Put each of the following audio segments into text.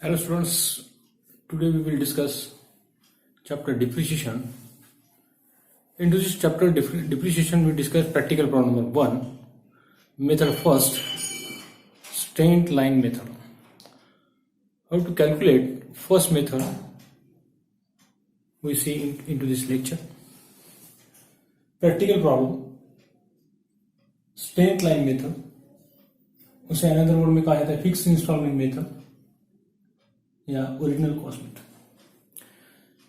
Hello students, today we will discuss chapter depreciation. Into this chapter depreciation we discuss practical problem number 1, method first, straight line method. How to calculate first method we see into this lecture. Practical problem, straight line method, उसे another word में कहा जाता है fix installment method या original cost method.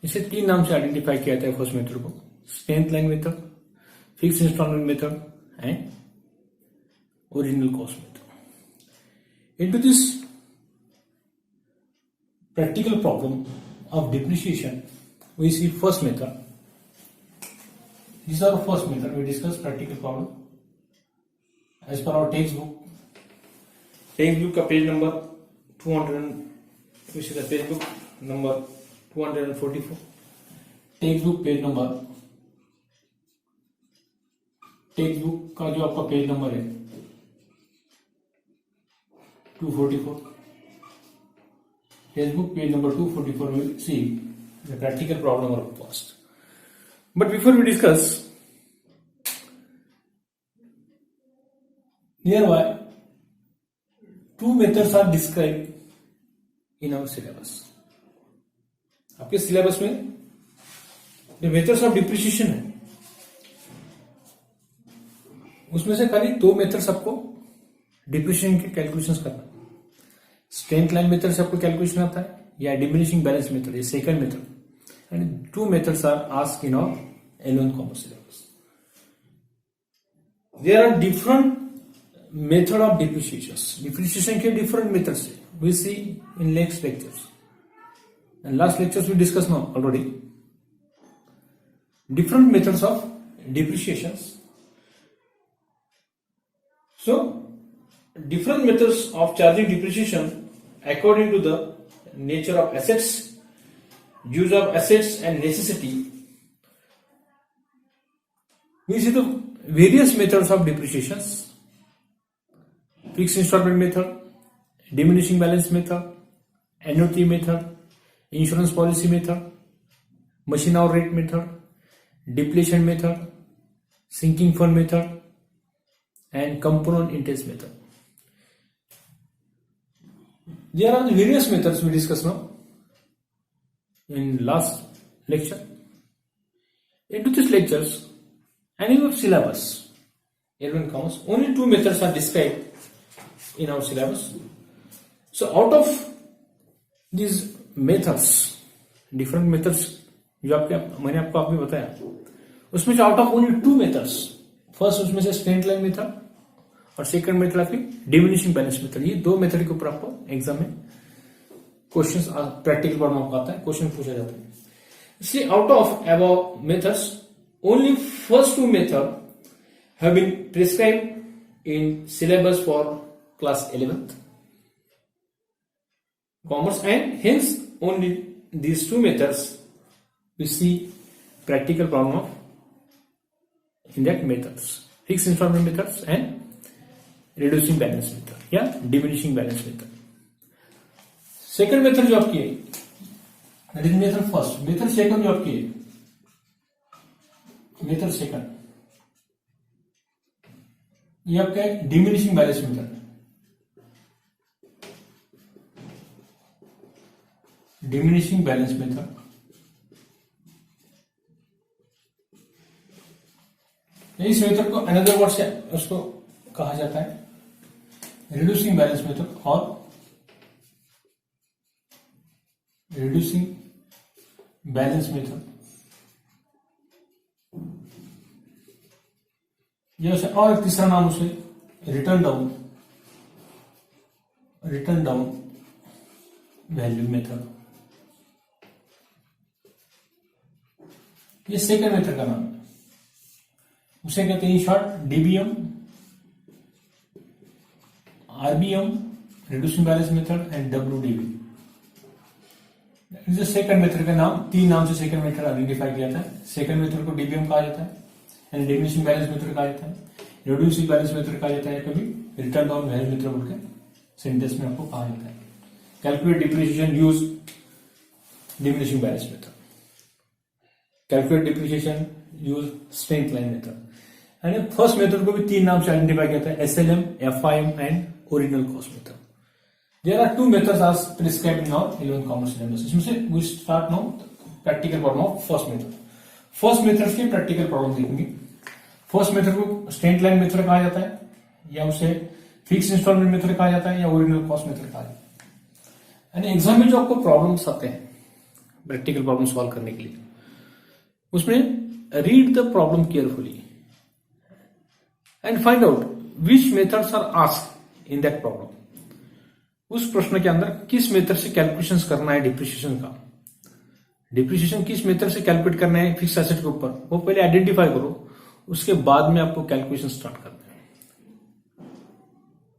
इसे तीन नाम से आइडेंटिफाई किया जाता है फर्स्ट मेथड को, straight line method, fix installment method and original cost method. Into this practical problem of depreciation we see first method. These are the first method we discuss practical problem as per our textbook का page number 200, which is the textbook number 244, textbook का जो आपका page number है 244, textbook page number 244 we will see the practical problem of cost. But before we discuss, hereby two methods are described in our syllabus. आपके syllabus में जो methods of depreciation है उसमें से खाली दो मेथड्स आपको डिप्रिसिएशन के कैलकुलेशंस करना है। स्ट्रेट लाइन मेथड से आपको कैलकुलेशन आता है या डिमिनिशिंग बैलेंस मेथड, ये second method, and two methods are asked in our L1 commerce syllabus. There are different method of depreciation के डिफरेंट मेथड्स है, we see in next lectures and last lectures we discuss now already different methods of depreciations. So different methods of charging depreciation according to the nature of assets, use of assets and necessity. We see the various methods of depreciations: fixed installment method, diminishing balance method, annuity method, insurance policy method, machine hour rate method, depletion method, sinking fund method and component interest method. There are the various methods we discuss now in last lecture. Into these lectures and in our syllabus, L1 Commerce, only two methods are described in our syllabus. So out of these methods, different methods जो आपके मैंने आपको अभी बताया, उसमें से out of only two methods, first उसमें से स्ट्रेट लाइन मेथड और सेकंड मेथड आपकी डिमिनिशिंग बैलेंस मेथड, ये दो मेथड के ऊपर आपको एग्जाम में क्वेश्चंस प्रैक्टिकल प्रॉब्लम आपको आता है, क्वेश्चन पूछा जाता है। इसलिए out of above methods only first two method have been prescribed in syllabus for class 11th commerce and hence only these two methods we see practical problem of in that methods, fixed installment methods and reducing balance method या diminishing balance method. Second method जो आपकी है that is method first, method second जो आपकी है, method second ये आपका है diminishing balance method. Diminishing balance method इस मेथड को अनदर वर्ड से उसको कहा जाता है रिड्यूसिंग बैलेंस मेथड और रिड्यूसिंग बैलेंस मेथड, जैसे और एक तीसरा नाम उसे रिटर्न डाउन वैल्यू मेथड, ये सेकंड मेथड का नाम है। उसे कहते हैं short DBM, RBM reducing balance method and WDB. Second method का नाम, तीन नाम से सेकंड मेथड आइडेंटिफाई किया जाता है। सेकंड मेथड को डीबीएम कहा जाता है एंड डिमिनिशिंग बैलेंस मेथड कहा जाता है, रिड्यूसिंग बैलेंस मेथड कहा जाता है, कभी रिटर्न डाउन वैल्यू मेथड बोल के सेंटेंस में आपको कहा जाता है। Calculate depreciation use diminishing balance method, calculate depreciation use straight line method. यानी फर्स्ट मेथड को भी 3 नाम से आइडेंटिफाई किया था, SLM, FIM and original cost method. There are 2 methods as prescribed in our 11th commerce syllabus. इसमें से we start now practical problem of first method. First method के प्रैक्टिकल प्रॉब्लम देखेंगे। फर्स्ट मेथड को straight line method कहा जाता है, या उसे फिक्स इंस्टॉलमेंट मेथड कहा जाता है, या ओरिजिनल कॉस्ट मेथड कहा जाता है। यानी एग्जाम में जो आपको प्रॉब्लम्स आते हैं प्रैक्टिकल प्रॉब्लम सॉल्व करने के लिए, उसमें read the problem carefully and find out which methods are asked in that problem. उस प्रश्न के अंदर किस मेथड से कैलकुलेशंस करना है डिप्रिसिएशन का, डिप्रिसिएशन किस मेथड से कैलकुलेट करना है फिक्स एसेट के ऊपर, वो पहले आइडेंटिफाई करो, उसके बाद में आपको कैलकुलेशन स्टार्ट करना है।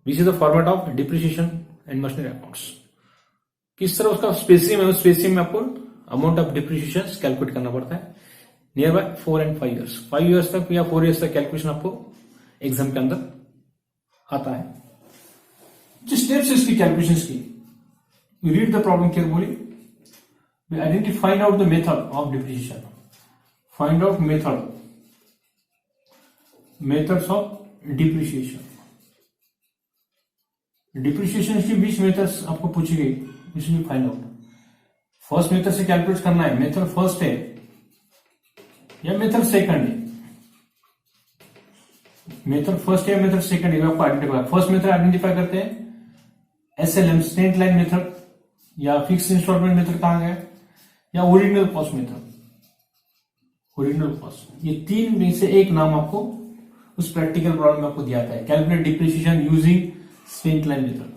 This is the format of depreciation and machinery accounts. किस तरह उसका स्पेसियम है, उस स्पेसियम में आपको अमाउंट ऑफ डिप्रिसिएशन कैलकुलेट करना पड़ता है। Near by 4 and 5 years, 5 years तक या 4 years तक कैलकुलेशन आपको एग्जाम के अंदर आता है। जिस स्टेप्स इसकी कैलकुलेशन की, we read the problem carefully, we identify find out the method of depreciation, find out methods of depreciation. Depreciation की 20 मेथड्स आपको पूछी गई, इसमें फाइंड आउट फर्स्ट मेथड से कैलकुलेट करना है, मेथड फर्स्ट है या मेथड सेकंड है, मेथड फर्स्ट है या मेथड सेकंड है, आपको आइडेंटिफाई। फर्स्ट मेथड आइडेंटिफाई करते हैं SLM स्ट्रेट लाइन मेथड, या फिक्स इंस्टॉलमेंट मेथड कहा गया, या original cost method, original cost. ये 3 में से एक नाम आपको उस प्रैक्टिकल प्रॉब्लम में आपको दिया था, calculate depreciation using straight line method.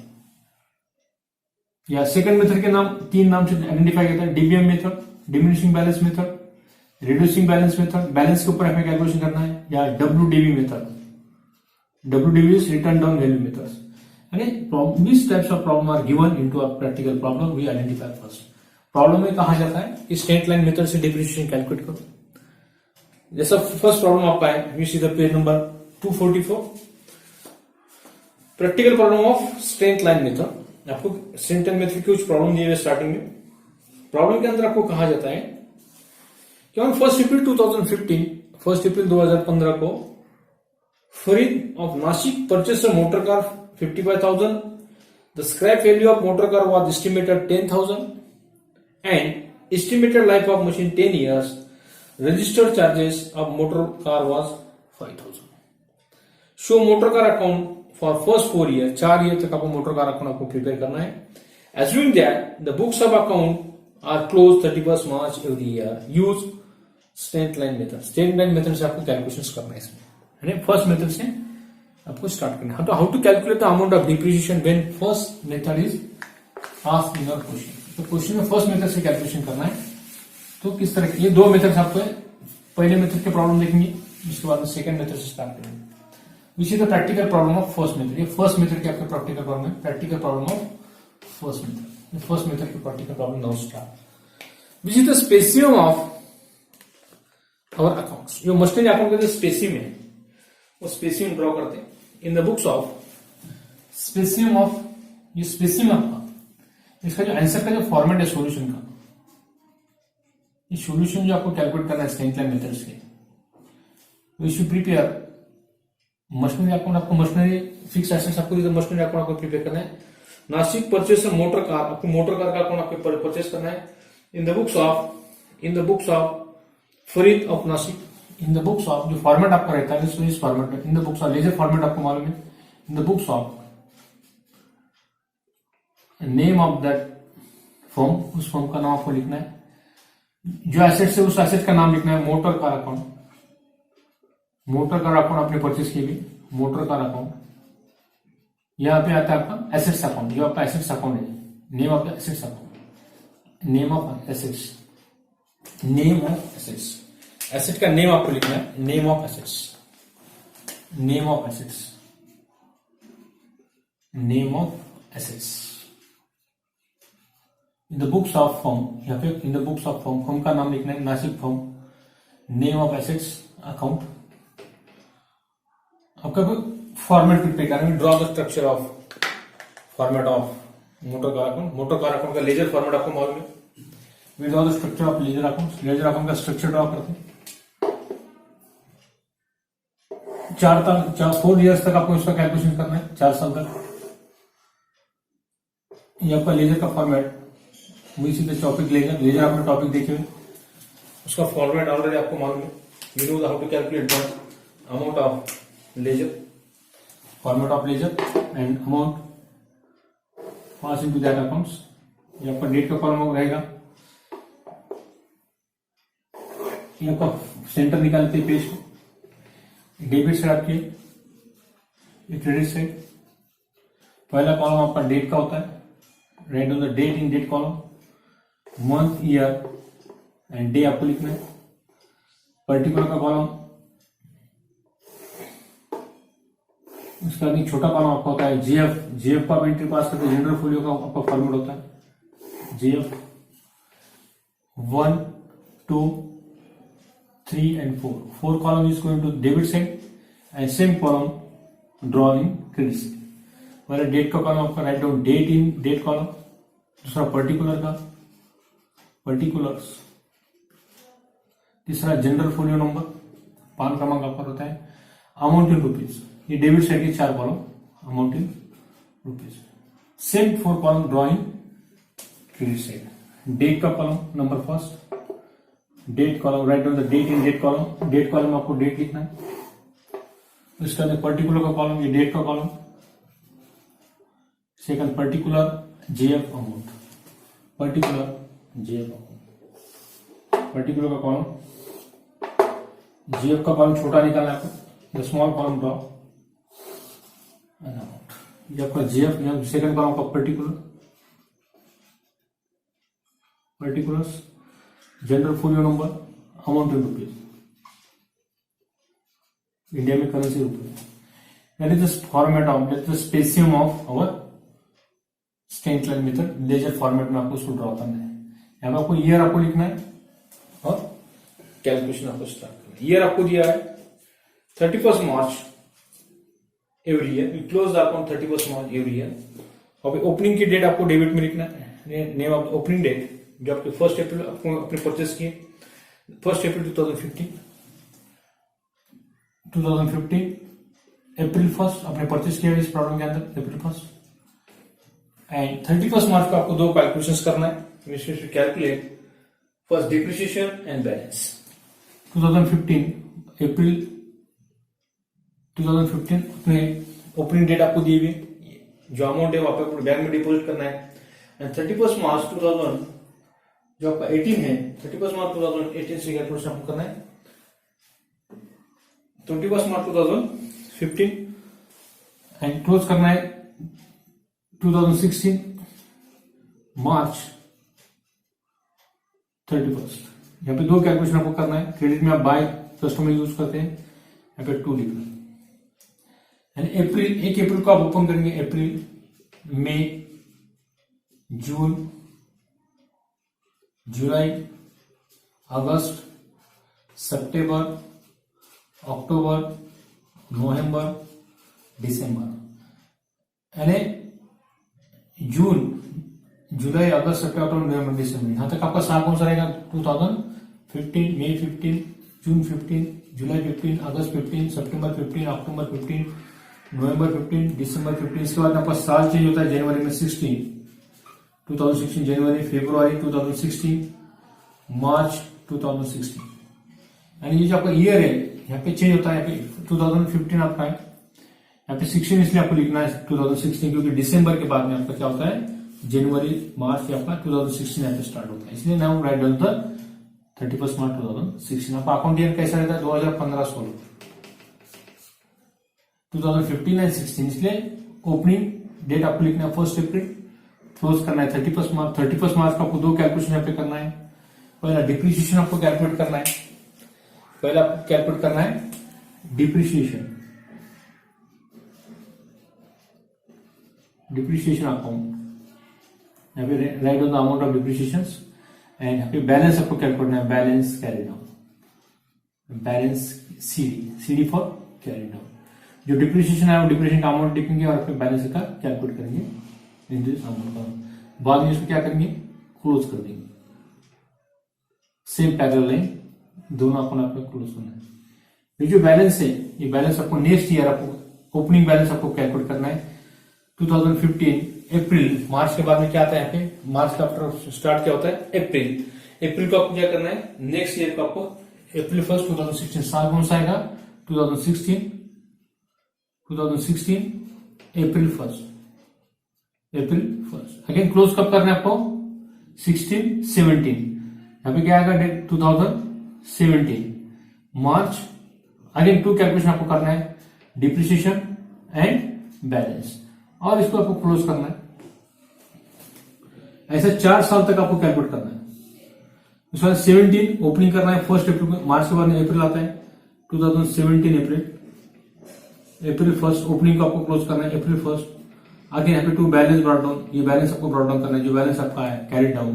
या सेकंड मेथड के नाम 3 नाम से आइडेंटिफाई किया था, DBM method, diminishing balance method, reducing balance method, balance के ऊपर हमें कैलकुलेशन करना है, या WDV method, WDV is return down value method. These types of problem are given into a practical problem, we identify first। Problem में कहा जाता है कि स्ट्रेट लाइन मेथड से डिप्रिसिएशन कैलकुलेट करो। जैसा फर्स्ट प्रॉब्लम आपका है, we see the page number 244, practical problem of straight line method. आपको स्ट्रेट लाइन मेथड की कुछ प्रॉब्लम दिए हुए स्टार्टिंग में। प्रॉब्लम के अंदर आपको कहा जाता है कि ऑन 1 अप्रैल 2015, 1 अप्रैल 2015 को Farid of Nashik purchase a motor car 55,000. The scrap value of motor car was estimated 10,000 and estimated life of machine 10 years. Registered charges of motor car was 5,000. Show motor car account for first 4 years. 4 years तक आपको motor car account आपको prepare करना है। Assuming that the books of account are closed 31st March every year. Use straight line method. Straight line method से आपको calculations करना है इसमें। फर्स्ट मेथड से आपको स्टार्ट करना है। How to calculate the amount of depreciation when first method is asked in your question. तो क्वेश्चन में फर्स्ट मेथड से कैलकुलेशन करना है। तो किस तरह ये 2 मेथड्स आपको पहले मेथड के प्रॉब्लम देखेंगे, इसके बाद में सेकंड मेथड से स्टार्ट करेंगे। Which is the practical problem of first method. ये फर्स्ट मेथड के आपका प्रैक्टिकल प्रॉब्लम है, practical problem of first method. First method के practical problem now start. Which is the specimen of our accounts. जो machinery account का जो specimen है, वो स्पेसियम ड्रॉ करते हैं in the books of specimen of. ये स्पेसियम आपका, इसका जो आंसर का जो फॉर्मेट है सॉल्यूशन का, ये सॉल्यूशन जो आपको कैलकुलेट करना है स्ट्रेट लाइन मेथड्स के, we should prepare machinery account. आपको मशीनरी फिक्स एसेट्स आपको मशीनरी अकाउंट आपको प्रिपेयर करना है। नासिक परचेस मोटर कार, आपको मोटर कार का अकाउंट आपको परचेस करना है in the books of Farid of Nashik. In the books of, जो फॉर्मेट आपका रहता है इस फॉर्मेट में, in the books of ledger format आपको मालूम है। In the books of name of that form, उस फॉर्म का नाम आपको लिखना है। जो एसेट्स है उस एसेट का नाम लिखना है। Motor car account, motor car account आपने परचेस की भी, मोटर कार अकाउंट। यहां पे आता है आपका एसेट्स अकाउंट, जो आपका एसेट्स अकाउंट है, name of the assets account, name of assets, name of assets. Asset का नेम आपको लिखना है, name of assets, name of assets, name of assets. In the books of form, या फिर इन the books of form, form का नाम लिखना है Nashik form, name of assets account. आपका फॉर्मेट प्रिपेयर करेंगे, draw the structure of format of motor car account का laser format आपको मालूम है। With all the structure of ledger account का स्ट्रक्चर ड्रॉ करते हैं। 4 ईयर्स तक आपको इसका कैलकुलेशन करना है, 4 साल तक। ये आपका लेजर का format, we see the topic ledger आपने टॉपिक देखे हुए, उसका फॉर्मेट ऑलरेडी आपको मालूम है। You know how to calculate the amount of ledger, format of ledger and amount pass into that accounts. ये आपका डेट का कॉलम रहेगा। ये आपका सेंटर निकालते हैं पेज को। डेबिट साइड आपकी, ये क्रेडिट साइड। पहला कॉलम आपका डेट का होता है, write on the date in date column, month, year and day आपको लिखना है। पर्टिकुलर का कॉलम, उसका भी छोटा कॉलम आपका होता है जीएफ का एंट्री पास करते, जनरल फोलियो का आपका फॉर्मेट होता है GF 1, 2, 3 and 4. 4 column is going to debit side and same column draw in credit side. पहले डेट का कॉलम आपका write down date in date column, दूसरा पर्टिकुलर का पर्टिकुलर्स, तीसरा जनरल फोलियो नंबर, पान क्रमांक आपका होता है, अमाउंट इन रुपीज। ये डेबिट साइड के 4 column, amount in rupees. Same 4 column draw in credit side. Date का column number first, date column write on the date in date column आपको date लिखना है। इसके अंदर पर्टिकुलर का कॉलम, ये डेट का column. Second particular JF amount, particular JF amount, particular का कॉलम, जेएफ का कॉलम छोटा निकालना है आपको, the small column draw amount. ये आपका जेएफ, सेकंड कॉलम का particulars, journal folio number, amount in rupees, India में करेंसी रुपये। That is the format of, that is the specimen of our straight line method. Ledger format में आपको उसको draw करना है। यहाँ आपको ईयर आपको लिखना है और कैलकुलेशन आपको स्टार्ट करना है। ईयर आपको दिया है 31 March every year, we close the account 31 March every year. और ओपनिंग की डेट आपको डेबिट में लिखना है, नेम ऑफ ओपनिंग डेट जो आपके 1 अप्रैल आपको अपने परचेस किए, 1 अप्रैल 2015 अप्रैल 1 अपने परचेस किया इस प्रॉब्लम के अंदर, अप्रैल 1 एंड 31 मार्च को आपको 2 कैलकुलेशंस करना है। Calculate first depreciation and balance. 2015 अप्रैल 2015 अपने ओपनिंग डेट आपको दी हुई, जो अमाउंट है वो आपको बैंक में डिपॉजिट करना है। एंड 31 मार्च 2000 जो आपका 18 है, 31 मार्च 2018 से कैलकुलेशन आपको करना है। 31 मार्च 2015 एंड क्लोज करना है 2016 मार्च 31। यहाँ पे 2 कैलकुलेशन आपको करना है। क्रेडिट में आप बाय कस्टमर यूज करते हैं, यहाँ पे 2 लिखना है। अप्रैल 1 अप्रैल को आप ओपन करेंगे, अप्रैल, मई, जून, जुलाई, अगस्त, सितंबर, अक्टूबर, नवंबर, दिसंबर। यानी जून, जुलाई, अगस्त, सितंबर, नवंबर, दिसंबर। यहां तक आपका साल कौन सा रहेगा? 2015, मई 15, जून 15, जुलाई 15, अगस्त 15, सितंबर 15, अक्टूबर 15, नवंबर 15, दिसंबर 15। इसके बाद आपका साल चेंज होता है जनवरी में 2016 जनवरी, फरवरी 2016, मार्च 2016। यानी ये जो आपका ईयर है यहाँ पे चेंज होता है। यहाँ पे 2015 आपका है, यहाँ पे 16 इसलिए आपको लिखना है 2016, क्योंकि दिसंबर के बाद में आपका क्या होता है, जनवरी, मार्च आपका 2016 यहाँ पे स्टार्ट होता है। इसलिए नाउ राइट डाउन द 31 मार्च 2016। आपका अकाउंट ईयर कैसा रहता है? 2015-16, 2015 एंड 16। इसलिए ओपनिंग डेट आपको लिखना है 1 अप्रैल, क्लोज करना है 31 मार्च। 31 मार्च को आपको 2 कैलकुलेशन यहाँ पे करना है। पहला डिप्रिसिएशन आपको कैलकुलेट करना है, पहला आपको कैलकुलेट करना है डिप्रिसिएशन अकाउंट। यहाँ पे right on the amount of depreciation and यहाँ पे बैलेंस आपको कैलकुलेट करना है, balance carry down, balance CD for carry down. जो डिप्रिसिएशन है वो डिप्रिसिएशन का अमाउंट लिखेंगे और फिर बैलेंस का कैलकुलेट करेंगे into this amount column। बाद में इसको क्या करेंगे, क्लोज कर देंगे। सेम पैरेलल लाइन दोनों आपको क्लोज करना है। ये जो बैलेंस है, ये बैलेंस आपको नेक्स्ट ईयर आपको ओपनिंग बैलेंस आपको कैलकुलेट करना है। 2015 अप्रैल, मार्च के बाद में क्या आता है यहाँ पे, मार्च का आफ्टर स्टार्ट क्या होता है, अप्रैल को आपको क्या करना है, नेक्स्ट ईयर को आपको अप्रैल 1 2016, साल कौन सा आएगा 2016 अप्रैल 1 अगेन क्लोज कब करना है आपको, 16 17, यहाँ पे क्या आएगा date 2017 March. Again to calculation आपको करना है, डिप्रिसिएशन एंड बैलेंस, और इसको आपको क्लोज करना है। ऐसा 4 साल तक आपको कैलकुलेट करना है। उसके बाद 17 ओपनिंग करना है 1 अप्रैल को, मार्च के बाद में अप्रैल आता है 2017 अप्रैल 1 ओपनिंग को आपको क्लोज करना है अप्रैल 1। आगे यहाँ पे टू बैलेंस ब्रॉट डाउन, ये बैलेंस आपको ब्रॉट डाउन करना है, जो बैलेंस आपका है कैरी डाउन,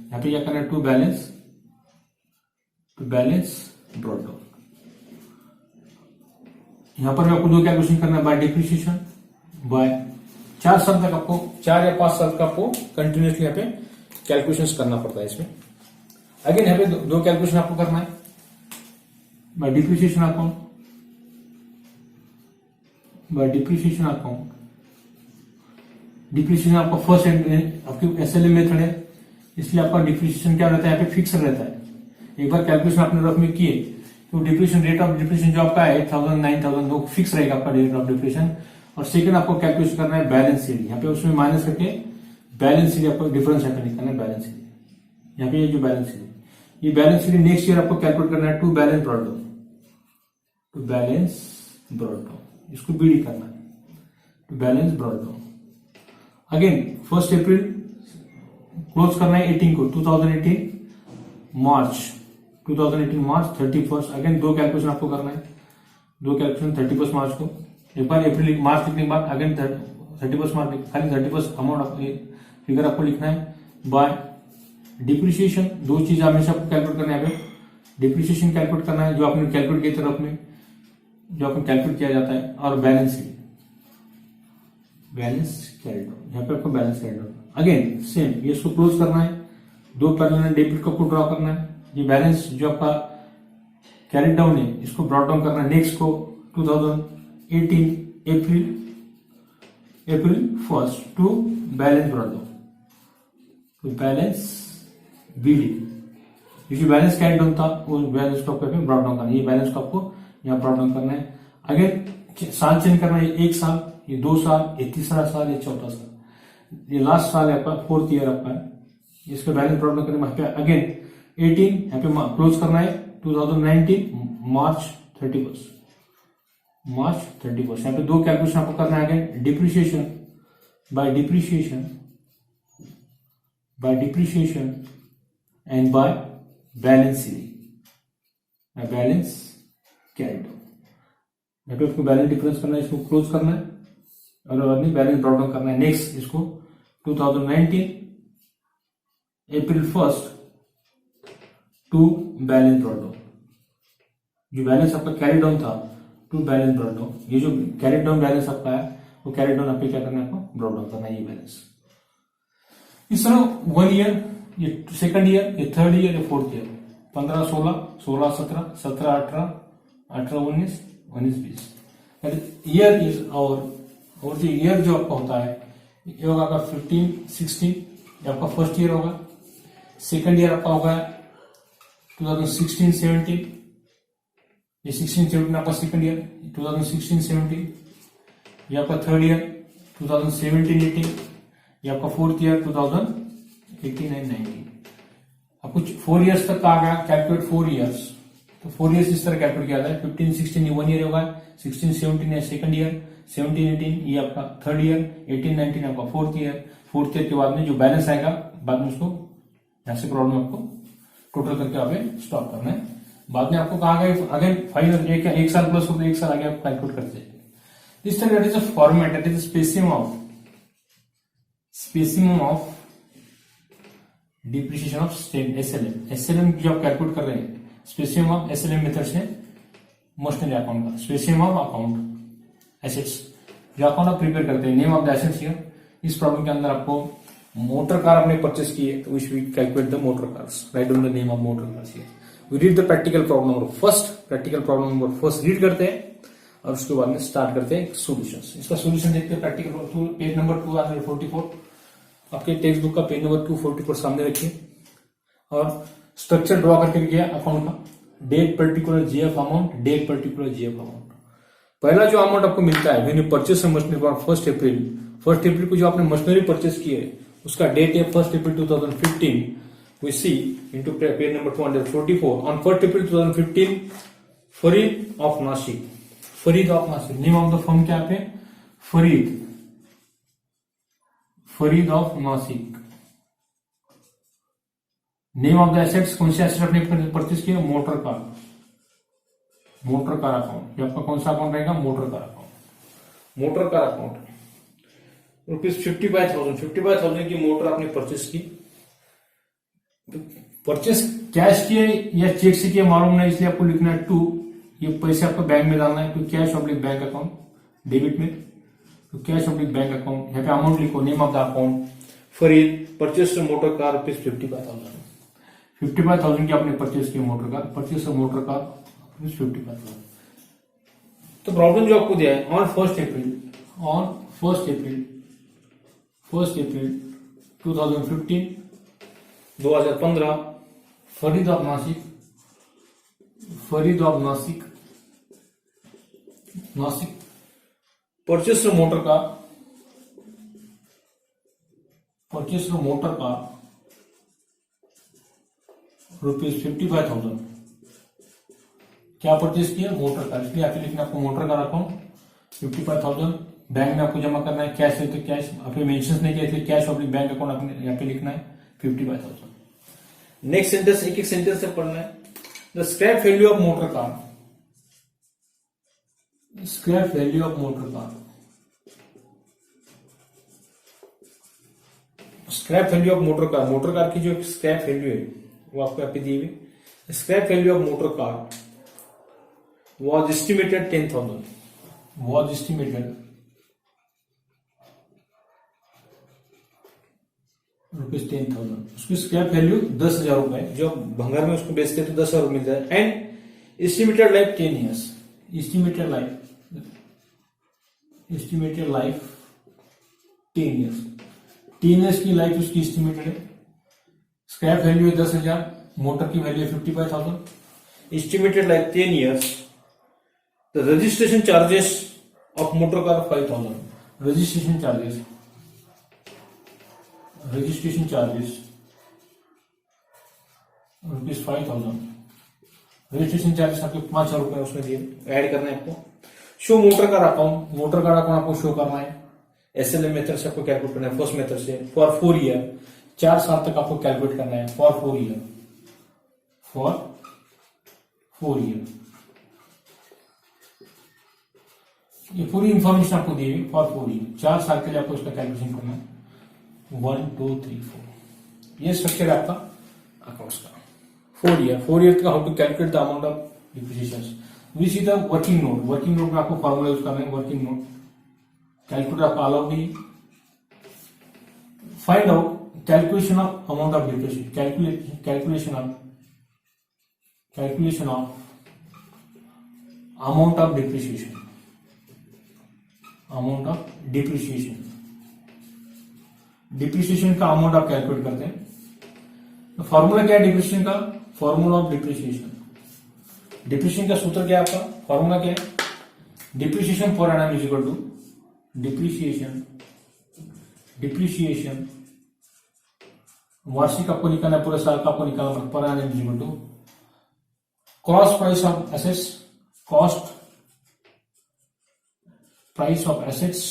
यहाँ पे क्या करना है टू बैलेंस ब्रॉट डाउन। यहां पर आपको दो कैलकुलेशन करना है, बाय डिप्रिसिएशन बाय 4 साल तक आपको, 4 या 5 साल का आपको कंटिन्यूसली यहाँ पे कैलकुलेशन करना पड़ता है इसमें। अगेन यहाँ पे दो कैलकुलेशन आपको करना है, बाय डिप्रिसिएशन अकाउंट डिप्रिसिएशन आपका फर्स्ट आपकी एसएलएम मेथड है, इसलिए आपका डिप्रिसिएशन क्या रहता है, यहाँ पे फिक्स रहता है। एक बार कैलकुलेशन आपने रफ में किए तो डिप्रिसिएशन, रेट ऑफ डिप्रिसिएशन जो आपका है 8000 9000 वो फिक्स रहेगा आपका रेट ऑफ डिप्रिसिएशन। और सेकंड आपको कैलकुलेशन करना है बैलेंस शीट, यहाँ पे उसमें माइनस करके बैलेंस शीट आपको डिफरेंस यहाँ पे निकालना है, बैलेंस शीट यहाँ पे ये जो बैलेंस शीट, ये बैलेंस शीट नेक्स्ट ईयर आपको कैलकुलेट करना है टू बैलेंस ब्रॉट डाउन, इसको बीडी करना है to balance brought down. Again 1 April close करना है 18 को, 2018 मार्च 31, अगेन दो कैलकुलेशन आपको करना है, दो कैलकुलेशन 31 मार्च को, एक बार अप्रैल मार्च लिखने के बाद अगेन 31 मार्च, खाली 31 अमाउंट फिगर आपको लिखना है। बाय डिप्रिसिएशन, दो चीज हमेशा आपको कैलकुलेट करना है, डिप्रिसिएशन कैलकुलेट करना है जो आपने कैलकुलेट किया तरफ में, जो आपको कैलकुलेट किया जाता है, और बैलेंस कैरिड आउट, यहाँ पे आपको balance carried out. Again same ये इसको क्लोज करना है, दो पैरेलल डेबिट को ड्रॉ करना है, ये बैलेंस जो आपका कैरिड डाउन है इसको ब्रॉट डाउन करना है नेक्स्ट को 2018 April 1 to balance brought down, to balance BD, ये जो बैलेंस कैरिड डाउन था उस बैलेंस को आपको ब्रॉट डाउन करना है, ये बैलेंस को आपको यहाँ ब्रॉट डाउन करना है। अगेन साल चेंज करना है, 1 साल, ये 2 साल, ये तीसरा साल, ये चौथा साल, ये लास्ट साल है आपका, 4th ईयर आपका है, इसका बैलेंस ब्रॉट डाउन करने में अगेन 18 यहाँ पे क्लोज करना है 2019 मार्च 31, यहाँ पे दो कैलकुलेशन आपको करना है, again depreciation by depreciation and by balance carried down. यहाँ पे आपको बैलेंस डिफरेंस करना है, इसको क्लोज करना है, और बैलेंस ब्रॉट डाउन करना है नेक्स्ट इसको 2019 अप्रैल 1 टू बैलेंस ब्रॉट डाउन, जो बैलेंस आपका कैरी डाउन था टू बैलेंस ब्रॉट डाउन, ये जो कैरी डाउन बैलेंस आपका है वो कैरी डाउन आपको क्या करना है, आपको ब्रॉट डाउन करना है ये बैलेंस। इस तरह 1 ईयर, ये सेकंड ईयर, ये थर्ड ईयर, ये 4th ईयर, 15 16 16 17 17 18 18 19 19 20 ईयर इज और जो ईयर जो आपका होता है ये होगा आपका 15 16, ये आपका फर्स्ट ईयर होगा, सेकंड ईयर आपका होगा 2016 17, ये 16 17 आपका सेकंड ईयर 2016 17, ये आपका थर्ड ईयर 2017 18, ये आपका 4th ईयर 2018 एंड 19। आपको 4 इयर्स तक आ गया कैलकुलेट 4 इयर्स, तो 4 इयर्स इस तरह कैलकुलेट किया जाता है, 15 16 ये 1 ईयर होगा, 16 17 है सेकंड ईयर, 17 18 ये आपका थर्ड ईयर, 18 19 आपका 4th ईयर। 4th ईयर के बाद में जो बैलेंस आएगा बाद में उसको यहाँ से प्रॉब्लम आपको टोटल करके आप स्टॉप करना है। बाद में आपको कहा गया अगेन फाइनल एक साल प्लस हो तो 1 साल आगे आप कैलकुलेट करते हैं। इस तरह that is a format, that is spacing of depreciation of SLM जो आप कैलकुलेट कर रहे हैं, स्पेसिंग ऑफ एसएलएम मेथड से मोशनरी अकाउंट का, स्पेसिंग ऑफ अकाउंट एसेट्स जो अकाउंट आप प्रिपेयर करते हैं, name of the assets here, इस प्रॉब्लम के अंदर आपको मोटर कार आपने परचेस की है, तो we should calculate the motor cars, write down the name of motor cars here. We read the practical problem number first, practical problem number first read करते हैं और उसके बाद में स्टार्ट करते हैं सॉल्यूशंस। इसका सॉल्यूशन देखते हैं प्रैक्टिकल पेज नंबर 244, आपके टेक्स्ट बुक का पेज नंबर 244 सामने रखिए और स्ट्रक्चर ड्रॉ करके रखिए अकाउंट का। Date particular GF amount, date particular GF amount. पहला जो अमाउंट आपको मिलता है when you purchase a machinery for 1 April को जो आपने मशीनरी परचेस की है उसका डेट है 1 April 2015। We see into page number 244 on 1 April 2015 Farid of Nashik, Farid of Nashik, name of the firm क्या पे, Farid of Nashik. Name of the assets, कौन से एसेट आपने परचेस किया, motor car, motor car account. ये आपका कौन सा अकाउंट रहेगा, motor car account, motor car account. ₹55,000 की मोटर आपने परचेस की। परचेस कैश किए या चेक से किया मालूम नहीं, इसलिए आपको लिखना है 2। ये पैसे आपको बैंक में डालना है, तो cash oblique bank account, debit में तो कैश ऑब्लिक बैंक अकाउंट। यहाँ पे अमाउंट लिखो, name of the account Farid purchase motor car ₹55,000, 55,000 की आपने परचेस की motor car, purchase motor car ₹55,000। तो प्रॉब्लम जो आपको दिया है on 1 April 2015 Farid of Nashik purchase motor car ₹55,000। क्या परचेस किया, मोटर कार, इसलिए आपको लिखना आपको मोटर कार अकाउंट 55,000। बैंक में आपको जमा करना है, कैश है तो कैश, आपने मेंशन नहीं किया इसलिए कैश ऑब्लिक बैंक अकाउंट आपने यहाँ पे लिखना है 55,000। नेक्स्ट सेंटेंस एक सेंटेंस से पढ़ना है। The scrap value of motor car, scrap value of motor car, scrap value of motor car, motor car की जो स्क्रैप वैल्यू है वो आपको यहाँ पे दी हुई। Scrap value of motor car was estimated 10,000, was estimated ₹10,000। उसकी स्क्रैप वैल्यू 10,000 रुपए, जो भंगार में उसको बेचते तो 10,000 मिल जाए। And estimated life 10 years, estimated life 10 years, 10 years की लाइफ उसकी एस्टिमेटेड है। स्क्रैप वैल्यू है 10,000, मोटर की वैल्यू है 55,000, estimated life 10 years। The registration charges of motor car 5,000, registration charges ₹5,000, registration charges आपके 5,000 रुपए उसमें दिए, ऐड करना है आपको। Show motor car account, motor car account आपको शो करना है। SLM मेथड से आपको कैलकुलेट करना है, फर्स्ट मेथड से फॉर 4 year, 4 साल तक आपको कैलकुलेट करना है फॉर 4 year, फॉर 4 year। ये पूरी इंफॉर्मेशन आपको दी हुई फॉर 4 year, 4 साल के लिए आपको इसका कैलकुलेशन करना है। 1 2 3 4 ये स्ट्रक्चर है आपका अकाउंट्स का। 4 year का how to calculate the amount of depreciation. We see the working note, working note में आपको फॉर्मूला यूज करना है। वर्किंग नोट कैलकुलेटर आपका अलाउड नहीं। Find out calculation of amount of depreciation, calculation of amount of depreciation, amount of depreciation का amount आप calculate करते हैं। तो फॉर्मूला क्या है डिप्रिसिएशन का, फॉर्मूला ऑफ डिप्रिसिएशन का सूत्र क्या है आपका, फॉर्मूला क्या है, depreciation per annum is equal to depreciation वार्षिक आपको निकालना है, पूरे साल का आपको निकालना है, per annum is equal to cost price of assets, cost price of assets,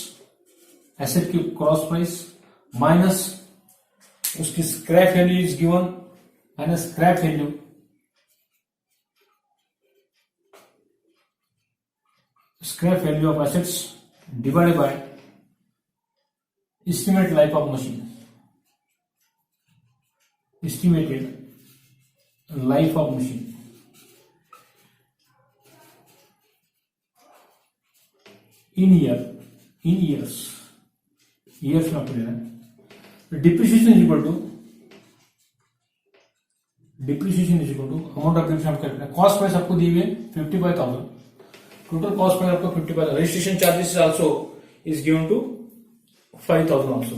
asset की क्रॉस प्राइस माइनस उसकी scrap value is given, minus scrap value of assets divided by estimated life of machine, estimated life of machine. in years years में आपको लेना है। Depreciation is equal to amount of depreciation आपको calculate. Cost price आपको दी हुई है 55,000, total cost price आपको 55,000, registration charges is also is given to 5,000 also.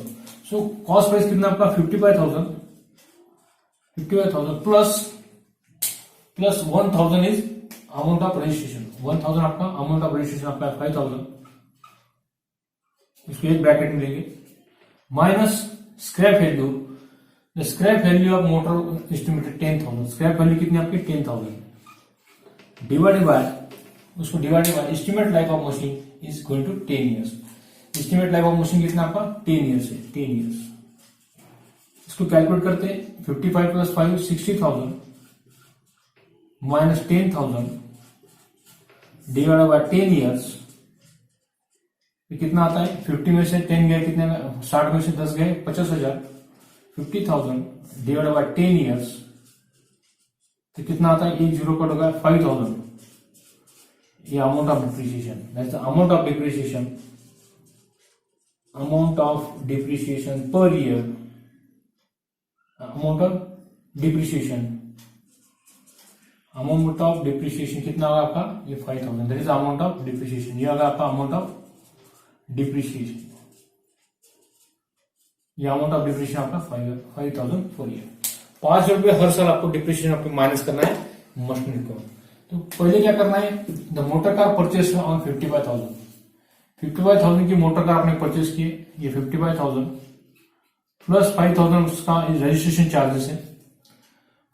So cost price कितना आपका 55,000 plus 1,000 is amount of registration, 1,000 आपका अमाउंट ऑफ रजिस्ट्रेशन आपका 5,000, इसको एक ब्रैकेट में लेंगे, minus scrap value. The scrap value of motor estimated 10,000, scrap value कितनी आपकी 10,000 divided by estimate life of machine is going to 10 years. Estimate life of machine कितना आपका 10 ईयर्स है, 10 ईयर्स। इसको कैलकुलेट करते हैं 55 plus 5 60,000 minus 10,000 divided bye 10 years, कितना आता है 50 में से 10 गए, कितने 60 में से 10 गए 50,000, 50,000 डिवाइडेड बाय 10 ईयर्स तो कितना आता है, एक जीरो कट होगा 5,000। ये amount of depreciation, that's the amount of depreciation per year, amount of depreciation कितना होगा आपका, ये 5,000, that is amount of depreciation. ये होगा आपका अमाउंट ऑफ डिप्रिसिएशन, ये अमाउंट ऑफ डिप्रिसिएशन आपका 5,000 पर ईयर। 5 रुपये हर साल आपको डिप्रिसिएशन आपको माइनस करना है मशीनरी को। तो पहले क्या करना है, the motor car purchase on 55,000 की मोटर कार आपने परचेस किए, ये 55,000 प्लस 5,000 उसका रजिस्ट्रेशन चार्जेस है,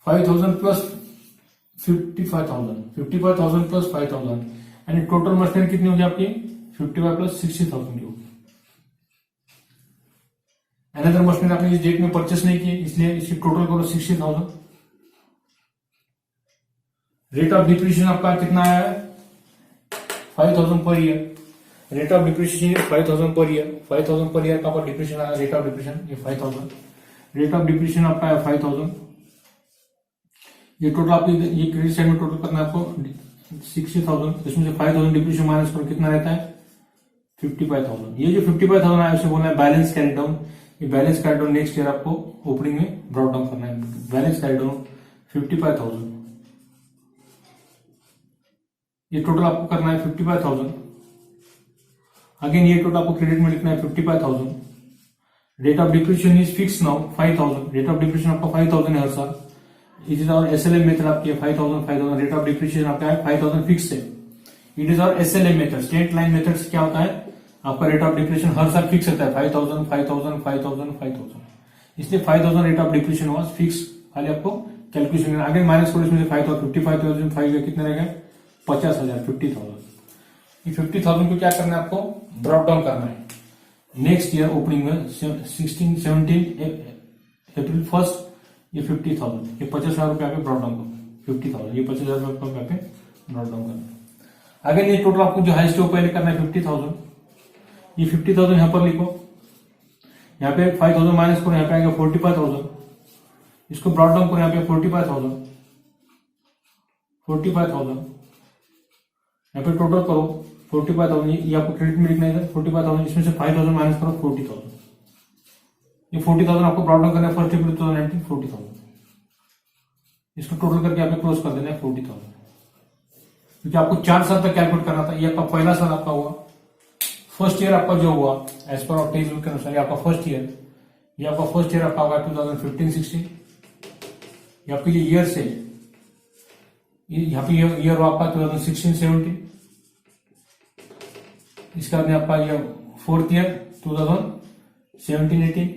5,000 प्लस 55,000 प्लस 5,000 यानी टोटल मशीनरी कितनी होगी आपकी 55 प्लस 60,000 की होगी। अनदर मशीनरी आपने इस डेट में परचेस नहीं की, इसलिए इसकी टोटल करो 60,000। रेट ऑफ डिप्रिसिएशन आपका कितना आया है 5,000 per year. Rate of depreciation is 5,000 per year, 5,000 per year का आपका डिप्रिसिएशन आया, रेट ऑफ डिप्रिसिएशन ये 5,000, रेट ऑफ डिप्रिसिएशन आपका है 5,000। ये टोटल आपको ये क्रेडिट साइड में टोटल करना है आपको 60,000, इसमें से 5,000 डिप्रिसिएशन माइनस करो, कितना रहता है 55,000। ये जो 55,000 आया उसे बोलना है बैलेंस कैरी डाउन। ये balance carry down next year आपको ओपनिंग में ब्रॉट डाउन करना है, बैलेंस कैरी डाउन 55,000। ये टोटल आपको करना है 55,000। अगेन ये टोटल आपको क्रेडिट में लिखना है 55,000। Rate of depreciation is fix now 5,000, rate of depreciation आपका 5,000 है हर साल। It is our SLM method आपकी 5,000 रेट ऑफ डिप्रिसिएशन आपका है 5,000 फिक्स है। It is our SLM method, straight line method से क्या होता है आपका रेट ऑफ डिप्रिसिएशन हर साल फिक्स होता है 5,000 5,000 5,000 5,000, इसलिए 5,000 rate of depreciation was fix. खाली आपको कैलकुलेशन आगे माइनस करो, इसमें से 55,000 5 कितने रहेगा 50,000 50,000। ये 50,000 को क्या करना है आपको ड्रॉप डाउन करना है नेक्स्ट ईयर ओपनिंग में 16 17 अप्रैल 1 ये 50,000, ये 50,000 रुपये पे ब्रॉट डाउन करो 50,000, ये 50,000 रुपये पे ब्रॉट डाउन करना। अगर ये टोटल आपको जो हाईएस्ट वो पहले करना है 50,000, ये 50,000 यहां पर लिखो, यहाँ पे 5,000 माइनस करो, यहाँ पे आएगा 45,000, इसको ब्रॉट डाउन करो यहाँ पे 45,000 यहाँ पे टोटल करो 45,000, ये आपको क्रेडिट में लिखना है 45,000, इसमें से 5,000 माइनस करो 40,000, ये 40,000 आपको ब्रॉट डाउन करना है 1 अप्रैल 2019 40,000, इसको टोटल करके आपको क्लोज कर देना है 40,000, क्योंकि आपको 4 साल तक कैलकुलेट करना था। ये आपका पहला साल आपका हुआ, फर्स्ट ईयर आपका जो हुआ एज पर टेक्स्ट बुक के अनुसार ये आपका फर्स्ट ईयर, ये आपका फर्स्ट ईयर आपका होगा 2015-16, ये आपके जो ईयर से यहाँ पे ईयर हुआ आपका 2016-17, इसका बाद आपका ये फोर्थ ईयर 2017-18,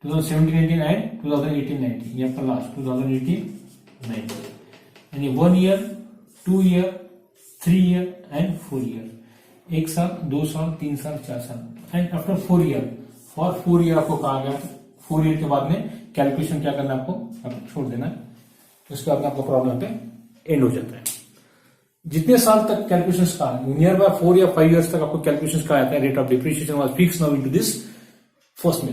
2017-18 एंड 2018-19, ये आपका लास्ट 2018-19, यानी 1 year 2 year 3 year and 4 year, 1 साल 2 साल 3 साल 4 साल and after 4 year, for 4 year आपको कहा गया 4 ईयर के बाद में कैलकुलेशन क्या करना है आपको छोड़ देना है, उसके बाद आपका प्रॉब्लम पे एंड हो जाता है। जितने साल तक कैलकुलेशन का नियर बाय 4 या 5 इयर्स तक आपको कैलकुलेशन का आता है rate of depreciation was fix now into this first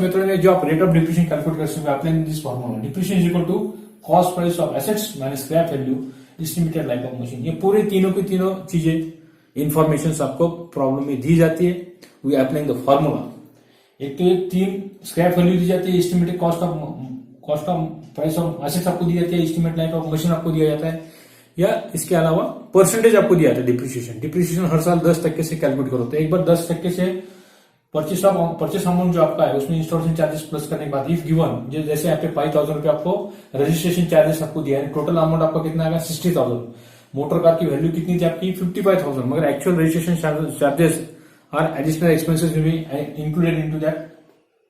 method में जो आप रेट ऑफ डिप्रिसिएशन कैलकुलेट कर सकते हो applying this formula, depreciation is equal to cost price of assets minus scrap value estimated life of machine. ये पूरे तीनों की तीनों चीजें इंफॉर्मेशन आपको प्रॉब्लम में दी जाती है वी अप्लाइंग द फॉर्मूला। एक तो ये 3 स्क्रैप वैल्यू दी जाती है, estimated cost of price of assets आपको दी जाती है, एस्टिमेट लाइफ ऑफ मशीन आपको दिया जाता है, या इसके अलावा परसेंटेज आपको दिया जाता है डिप्रिसिएशन। डिप्रिसिएशन हर साल 10% से कैलकुलेट करो, तो एक बार 10% से परचेस अमाउंट जो आपका है उसमें इंस्टॉलेशन चार्जेस प्लस करने के बाद इफ गिवन, जैसे यहाँ पे 5,000 रुपये आपको रजिस्ट्रेशन चार्जेस आपको दिया है, टोटल अमाउंट आपका कितना आएगा 60,000। मोटर कार की वैल्यू कितनी थी आपकी 55,000, मगर actual registration charges are additional expenses will be included into that,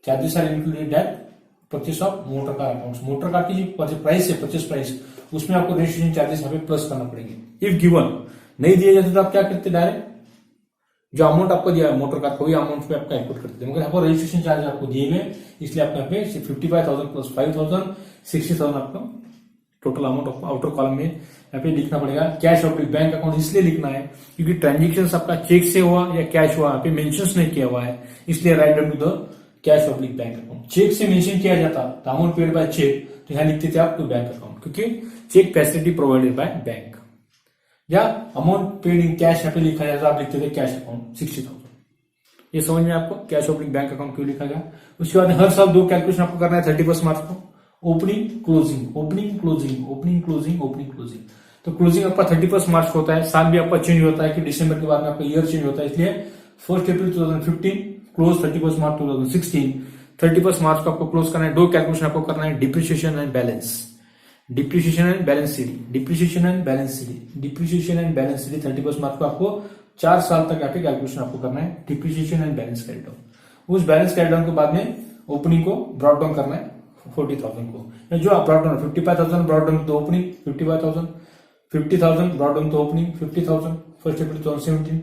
charges are included that purchase of motor car account. Motor car की जो प्राइस है परचेस प्राइस, उसमें आपको रजिस्ट्रेशन चार्जेस यहाँ पे प्लस करना पड़ेंगे। इफ गिवन नहीं दिए जाते तो आप क्या करते, डायरेक्ट जो अमाउंट आपको दिया है मोटर कार को, वही अमाउंट पे आपका इनपुट करते हैं, मगर आपको रजिस्ट्रेशन चार्ज आपको दिए गए, इसलिए आपको यहाँ पे 55,000 प्लस 5,000 60,000 आपका टोटल अमाउंट आपको आउटर कॉलम में यहाँ पे लिखना पड़ेगा। कैश ऑब्लिक बैंक अकाउंट इसलिए लिखना है क्योंकि ट्रांजेक्शन आपका चेक से हुआ या कैश हुआ, यहाँ पे मेंशन नहीं किया हुआ है, इसलिए write down to the cash oblique bank account. Cheque से मेंशन किया जाता तो अमाउंट पेड बाय चेक, तो यहाँ लिखते थे आप टू बैंक अकाउंट, क्योंकि cheque facility provided by bank, या अमाउंट पेड इन कैश यहाँ पे लिखा जाता, आप लिखते थे कैश अकाउंट 60,000। ये समझ में आपको कैश ऑब्लिक बैंक अकाउंट क्यों लिखा गया। उसके बाद हर साल 2 कैलकुलेशन आपको करना है 31 मार्च को, opening closing, opening closing, opening closing, opening closing. तो क्लोजिंग आपका 31 मार्च को होता है, साल भी आपका चेंज होता है कि दिसंबर के बाद में आपका ईयर चेंज होता है, इसलिए 1 अप्रैल 2015 क्लोज 31 मार्च 2016। 31 मार्च को आपको क्लोज करना है। 2 कैलकुलेशन आपको करना है, depreciation and balance, depreciation and balance CD, depreciation and balance CD, depreciation and balance CD 31 मार्च को आपको 4 साल तक आपके कैलकुलेशन आपको करना है, depreciation and balance carry down. उस बैलेंस कैरी डाउन के बाद में ओपनिंग को ब्रॉट डाउन करना है 40,000 को, जो आप brought down 55,000 brought down to opening 55,000, 50,000 brought down to opening 50,000 1 April 2017।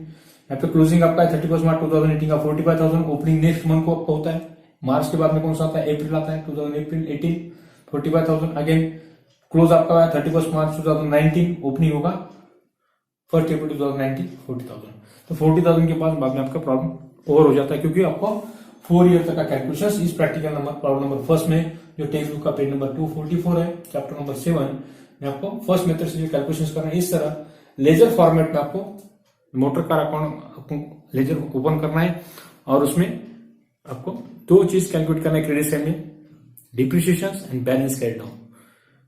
यहाँ पे क्लोजिंग आपका है 31 मार्च 2018 का 45,000, ओपनिंग नेक्स्ट मंथ को आपका होता है, मार्च के बाद में कौन सा आता है, अप्रैल आता है 2018 45,000। अगेन क्लोज आपका है 31 मार्च 2019, ओपनिंग होगा 1 अप्रैल 2019 40,000। तो 40,000 के पास बाद में आपका प्रॉब्लम ओवर हो जाता है, क्योंकि आपको 4 ईयर तक का कैलकुलेशन इस practical number problem number first में, जो टेक्स्ट बुक का पेज नंबर 244 है, चैप्टर नंबर 7 में आपको फर्स्ट मेथड से जो कैलकुलेशन करना है, इस तरह लेजर फॉर्मेट में आपको motor car account laser open करना है, और उसमें आपको 2 चीज कैलकुलेट करना है क्रेडिट साइड में, depreciation and balance carry down.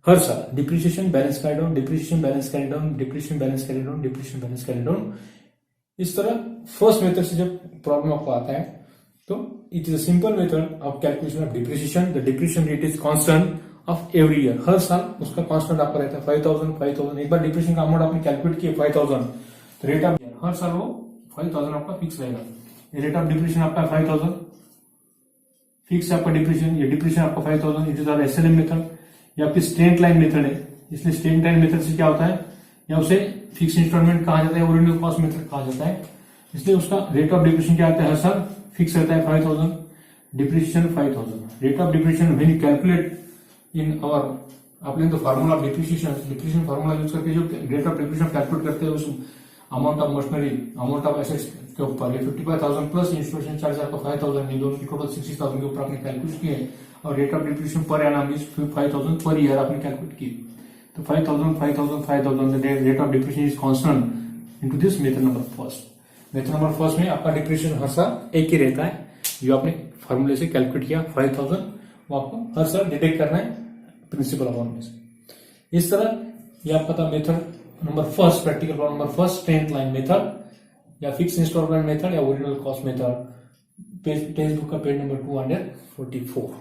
हर साल depreciation balance carry down, depreciation balance carry down, depreciation balance carry down, depreciation balance carry down. इस तरह फर्स्ट मेथड से जब प्रॉब्लम आपको आता है, तो it is a simple method of calculation of depreciation. The depreciation rate is constant of every year, हर साल उसका कांस्टेंट आपका रहता है 5,000। एक बार डिप्रिसिएशन का अमाउंट आपने कैलकुलेट किया 5,000, तो रेट ऑफ हर साल वो 5,000 आपका फिक्स रहेगा। रेट ऑफ डिप्रिसिएशन आपका 5,000 फिक्स आपका डिप्रिसिएशन, ये डिप्रिसिएशन आपका 5,000। It is our SLM method, ये आपकी स्ट्रेट लाइन मेथड है, इसलिए स्ट्रेट लाइन मेथड से क्या होता है, या उसे फिक्स इंस्टॉलमेंट कहा जाता है, ओरिजिनल कॉस्ट मेथड कहा जाता है, इसलिए उसका रेट ऑफ डिप्रिसिएशन क्या आता है, हर साल फिक्स रहता है 5,000, depreciation 5,000। Rate of depreciation when you calculate in our अपने तो formula of depreciation formula use करके जो रेट ऑफ डिप्रिसिएशन कैलकुलेट करते हैं उस amount of machinery, amount of assets के ऊपर, ये 55,000 प्लस इंस्टॉलेशन चार्ज आपका 5,000, ये दोनों की टोटल 60,000 के ऊपर आपने कैलकुलेट किए, और rate of depreciation per annum is 5,000 per year आपने कैलकुलेट की। तो 5,000 5,000 5,000 rate of depreciation is constant into this method number first. Method number first में आपका डिप्रिसिएशन हर साल एक ही रहता है, जो आपने फॉर्मूले से कैलकुलेट किया 5,000, वो आपको हर साल डिटेक्ट करना है प्रिंसिपल अमाउंट में से। इस तरह ये आपका था method number first, practical problem number first, straight line method या फिक्स इंस्टॉलमेंट मेथड या original cost method, text book का पेज नंबर 244।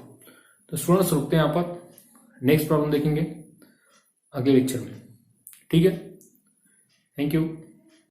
तो स्टूडेंट्स रुकते हैं यहाँ पर, नेक्स्ट प्रॉब्लम देखेंगे अगले लेक्चर में, ठीक है। Thank you.